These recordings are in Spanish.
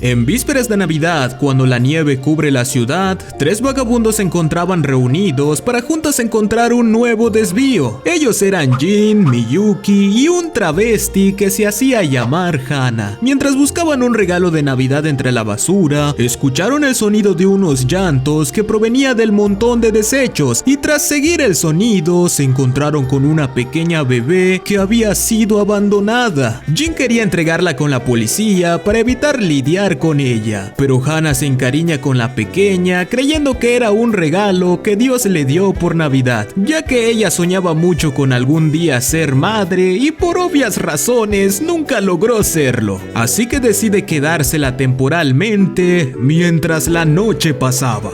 En vísperas de Navidad, cuando la nieve cubre la ciudad, 3 vagabundos se encontraban reunidos para juntos encontrar un nuevo desvío. Ellos eran Jin, Miyuki y un travesti que se hacía llamar Hana. Mientras buscaban un regalo de Navidad entre la basura, escucharon el sonido de unos llantos que provenía del montón de desechos y tras seguir el sonido se encontraron con una pequeña bebé que había sido abandonada. Jin quería entregarla con la policía para evitar lidiar con ella, pero Hana se encariña con la pequeña creyendo que era un regalo que Dios le dio por Navidad, ya que ella soñaba mucho con algún día ser madre y por obvias razones nunca logró serlo, así que decide quedársela temporalmente mientras la noche pasaba.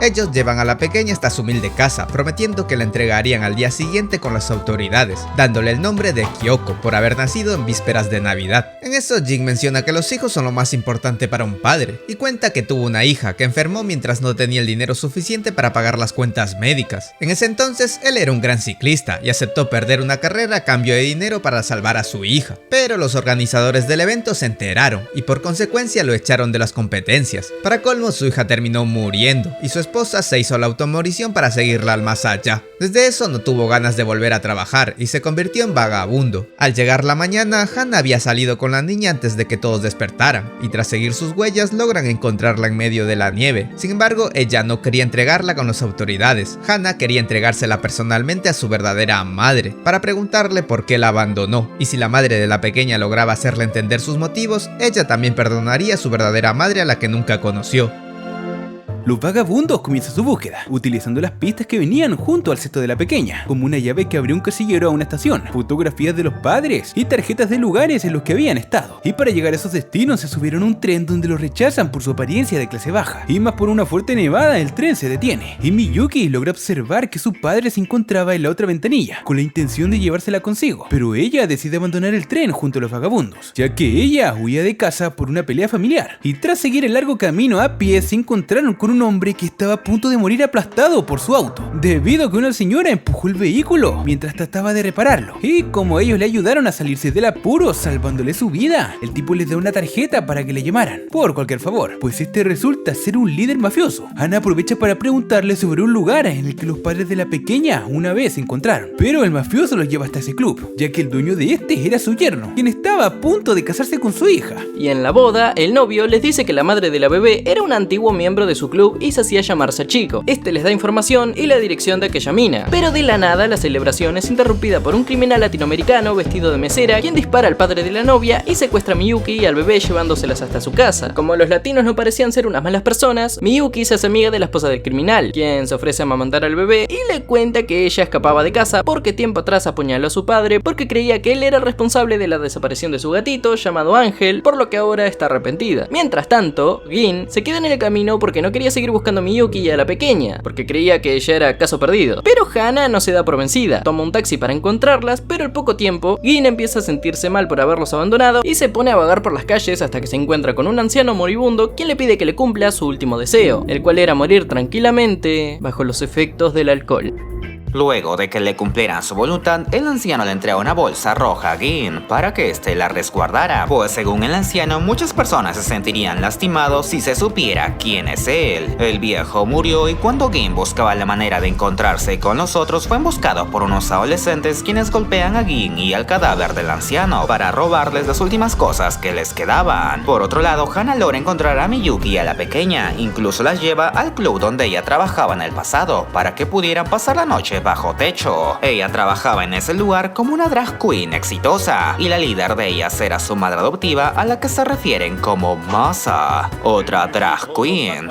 Ellos llevan a la pequeña hasta su humilde casa, prometiendo que la entregarían al día siguiente con las autoridades, dándole el nombre de Kyoko por haber nacido en vísperas de Navidad. En eso Jin menciona que los hijos son lo más importante para un padre, y cuenta que tuvo una hija que enfermó mientras no tenía el dinero suficiente para pagar las cuentas médicas. En ese entonces él era un gran ciclista y aceptó perder una carrera a cambio de dinero para salvar a su hija, pero los organizadores del evento se enteraron y por consecuencia lo echaron de las competencias. Para colmo, su hija terminó muriendo y su esposa se hizo la automorición para seguirla al más allá. Desde eso no tuvo ganas de volver a trabajar y se convirtió en vagabundo. Al llegar la mañana, Hana había salido con la niña antes de que todos despertaran y tras seguir sus huellas logran encontrarla en medio de la nieve. Sin embargo, ella no quería entregarla con las autoridades. Hana quería entregársela personalmente a su verdadera madre para preguntarle por qué la abandonó, y si la madre de la pequeña lograba hacerle entender sus motivos, ella también perdonaría a su verdadera madre a la que nunca conoció. Los vagabundos comienzan su búsqueda, utilizando las pistas que venían junto al cesto de la pequeña, como una llave que abrió un casillero a una estación, fotografías de los padres y tarjetas de lugares en los que habían estado. Y para llegar a esos destinos se subieron a un tren donde los rechazan por su apariencia de clase baja. Y más por una fuerte nevada, el tren se detiene. Y Miyuki logra observar que su padre se encontraba en la otra ventanilla, con la intención de llevársela consigo. Pero ella decide abandonar el tren junto a los vagabundos, ya que ella huía de casa por una pelea familiar. Y tras seguir el largo camino a pie, se encontraron con un hombre que estaba a punto de morir aplastado por su auto, debido a que una señora empujó el vehículo mientras trataba de repararlo. Y como ellos le ayudaron a salirse del apuro salvándole su vida, el tipo les da una tarjeta para que le llamaran por cualquier favor, pues este resulta ser un líder mafioso. Hana aprovecha para preguntarle sobre un lugar en el que los padres de la pequeña una vez se encontraron, pero el mafioso los lleva hasta ese club, ya que el dueño de este era su yerno, quien estaba a punto de casarse con su hija. Y en la boda, el novio les dice que la madre de la bebé era un antiguo miembro de su club y se hacía llamar Sachiko. Este les da información y la dirección de aquella mina, pero de la nada la celebración es interrumpida por un criminal latinoamericano vestido de mesera, quien dispara al padre de la novia y secuestra a Miyuki y al bebé llevándoselas hasta su casa. Como los latinos no parecían ser unas malas personas, Miyuki se hace amiga de la esposa del criminal, quien se ofrece a amamantar al bebé y le cuenta que ella escapaba de casa porque tiempo atrás apuñaló a su padre porque creía que él era responsable de la desaparición de su gatito llamado Ángel, por lo que ahora está arrepentida. Mientras tanto, Gin se queda en el camino porque no quería seguir buscando a Miyuki y a la pequeña, porque creía que ella era caso perdido. Pero Hana no se da por vencida, toma un taxi para encontrarlas, pero al poco tiempo, Gin empieza a sentirse mal por haberlos abandonado y se pone a vagar por las calles hasta que se encuentra con un anciano moribundo quien le pide que le cumpla su último deseo, el cual era morir tranquilamente bajo los efectos del alcohol. Luego de que le cumplieran su voluntad, el anciano le entrega una bolsa roja a Gin para que éste la resguardara, pues según el anciano, muchas personas se sentirían lastimados si se supiera quién es él. El viejo murió y cuando Gin buscaba la manera de encontrarse con los otros, fue emboscado por unos adolescentes quienes golpean a Gin y al cadáver del anciano para robarles las últimas cosas que les quedaban. Por otro lado, Hana logra encontrar a Miyuki y a la pequeña, incluso las lleva al club donde ella trabajaba en el pasado para que pudieran pasar la noche bajo techo. Ella trabajaba en ese lugar como una drag queen exitosa y la líder de ellas era su madre adoptiva, a la que se refieren como Masa, otra drag queen.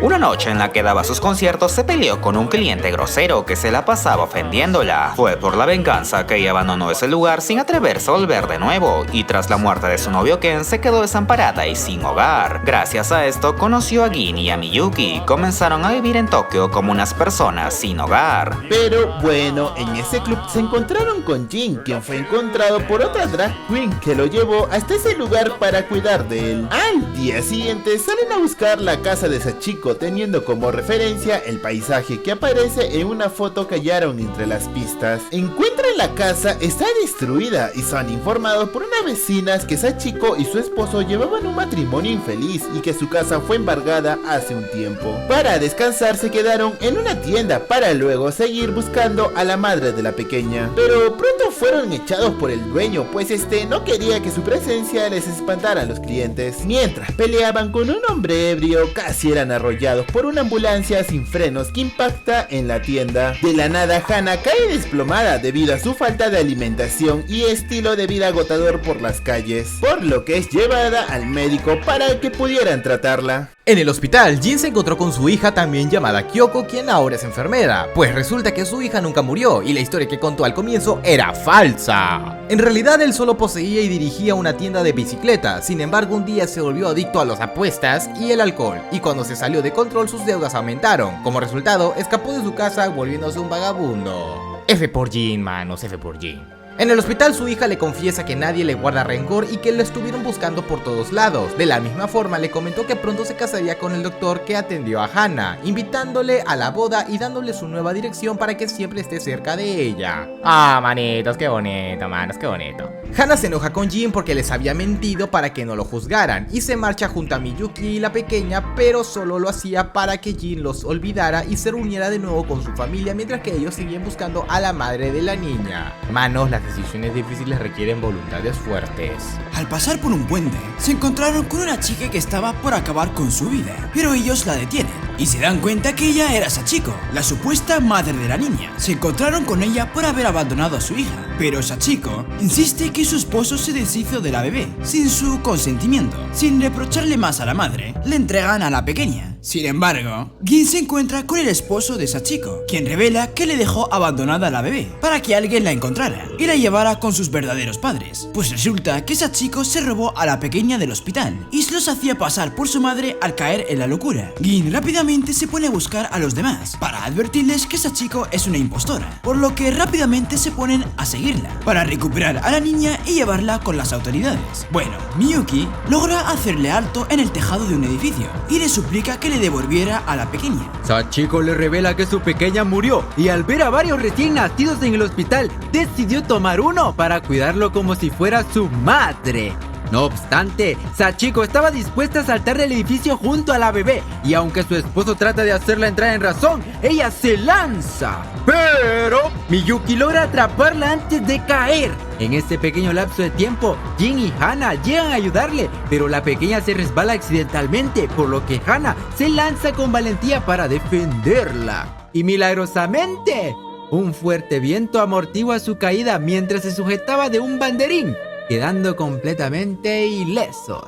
Una noche en la que daba sus conciertos se peleó con un cliente grosero que se la pasaba ofendiéndola. Fue por la venganza que ella abandonó ese lugar sin atreverse a volver de nuevo, y tras la muerte de su novio Ken se quedó desamparada y sin hogar. Gracias a esto conoció a Gin y a Miyuki y comenzaron a vivir en Tokio como unas personas sin hogar. Pero bueno, en ese club se encontraron con Jin, quien fue encontrado por otra drag queen que lo llevó hasta ese lugar para cuidar de él. Al día siguiente salen a buscar la casa de Sachiko, teniendo como referencia el paisaje que aparece en una foto que hallaron entre las pistas. Encuentran la casa está destruida y son informados por unas vecinas que Sachiko y su esposo llevaban un matrimonio infeliz y que su casa fue embargada hace un tiempo. Para descansar se quedaron en una tienda para luego seguir buscando a la madre de la pequeña, pero pronto fueron echados por el dueño, pues este no quería que su presencia les espantara a los clientes. Mientras peleaban con un hombre ebrio, casi eran arrollados por una ambulancia sin frenos que impacta en la tienda. De la nada Hana cae desplomada debido a su falta de alimentación y estilo de vida agotador por las calles, por lo que es llevada al médico para que pudieran tratarla. En el hospital, Jin se encontró con su hija también llamada Kyoko, quien ahora es enfermera, pues resulta que su hija nunca murió y la historia que contó al comienzo era falsa. En realidad él solo poseía y dirigía una tienda de bicicletas, sin embargo un día se volvió adicto a las apuestas y el alcohol, y cuando se salió de control sus deudas aumentaron. Como resultado, escapó de su casa volviéndose un vagabundo. F por Jin, manos, F por Jin. En el hospital su hija le confiesa que nadie le guarda rencor y que lo estuvieron buscando por todos lados. De la misma forma le comentó que pronto se casaría con el doctor que atendió a Hana, invitándole a la boda y dándole su nueva dirección para que siempre esté cerca de ella. Ah, manitos, qué bonito, manos, qué bonito. Hana se enoja con Jin porque les había mentido para que no lo juzgaran y se marcha junto a Miyuki y la pequeña, pero solo lo hacía para que Jin los olvidara y se reuniera de nuevo con su familia mientras que ellos seguían buscando a la madre de la niña. Manos, las decisiones difíciles requieren voluntades fuertes. Al pasar por un puente, se encontraron con una chica que estaba por acabar con su vida, pero ellos la detienen y se dan cuenta que ella era Sachiko, la supuesta madre de la niña. Se encontraron con ella por haber abandonado a su hija, pero Sachiko insiste que su esposo se deshizo de la bebé sin su consentimiento. Sin reprocharle más a la madre, le entregan a la pequeña. Sin embargo, Gin se encuentra con el esposo de Sachiko, quien revela que le dejó abandonada a la bebé para que alguien la encontrara y la llevara con sus verdaderos padres. Pues resulta que Sachiko se robó a la pequeña del hospital y se los hacía pasar por su madre al caer en la locura. Gin rápidamente se pone a buscar a los demás para advertirles que Sachiko es una impostora, por lo que rápidamente se ponen a seguirla para recuperar a la niña y llevarla con las autoridades. Bueno, Miyuki logra hacerle alto en el tejado de un edificio y le suplica que le devolviera a la pequeña. Sachiko le revela que su pequeña murió y al ver a varios recién nacidos en el hospital decidió tomar uno para cuidarlo como si fuera su madre. No obstante, Sachiko estaba dispuesta a saltar del edificio junto a la bebé y aunque su esposo trata de hacerla entrar en razón, ella se lanza. Pero Miyuki logra atraparla antes de caer. En este pequeño lapso de tiempo, Jin y Hana llegan a ayudarle, pero la pequeña se resbala accidentalmente, por lo que Hana se lanza con valentía para defenderla. Y milagrosamente, un fuerte viento amortigua su caída mientras se sujetaba de un banderín, quedando completamente ilesos.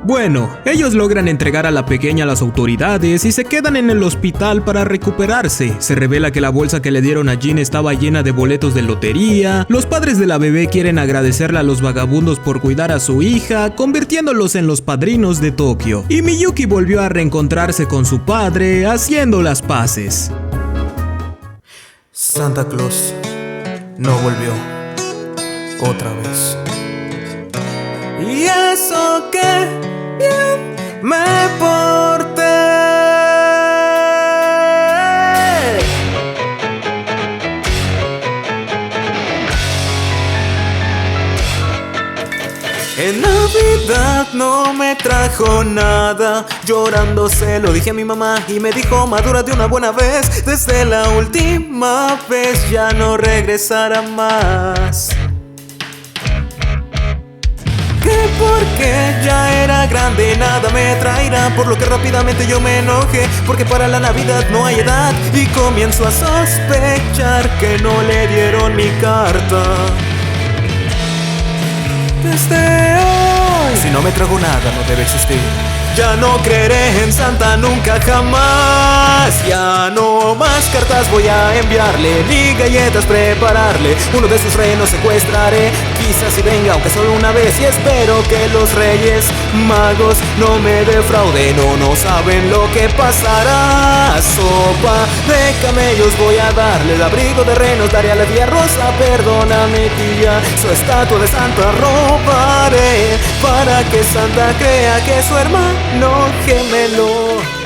Bueno, ellos logran entregar a la pequeña a las autoridades y se quedan en el hospital para recuperarse. Se revela que la bolsa que le dieron a Jin estaba llena de boletos de lotería. Los padres de la bebé quieren agradecerle a los vagabundos por cuidar a su hija, convirtiéndolos en los padrinos de Tokio. Y Miyuki volvió a reencontrarse con su padre, haciendo las paces. Santa Claus no volvió otra vez. Y eso que bien me porté. En Navidad no me trajo nada. Llorando se lo dije a mi mamá y me dijo: madura de una buena vez. Desde la última vez ya no regresará más. Que porque ya era grande nada me traerá, por lo que rápidamente yo me enojé, porque para la Navidad no hay edad y comienzo a sospechar que no le dieron mi carta. Desde hoy, si no no me trajo nada, no debe existir. Ya no creeré en Santa nunca jamás. Ya no más cartas voy a enviarle, ni galletas prepararle. Uno de sus reinos secuestraré, quizás si venga aunque solo una vez. Y espero que los reyes magos no me defrauden o no saben lo que pasará. Sopa de camellos voy a darle, el abrigo de renos daré a la tía Rosa. Perdóname tía, su estatua de Santa robaré, para que Santa crea que es su hermano gemelo.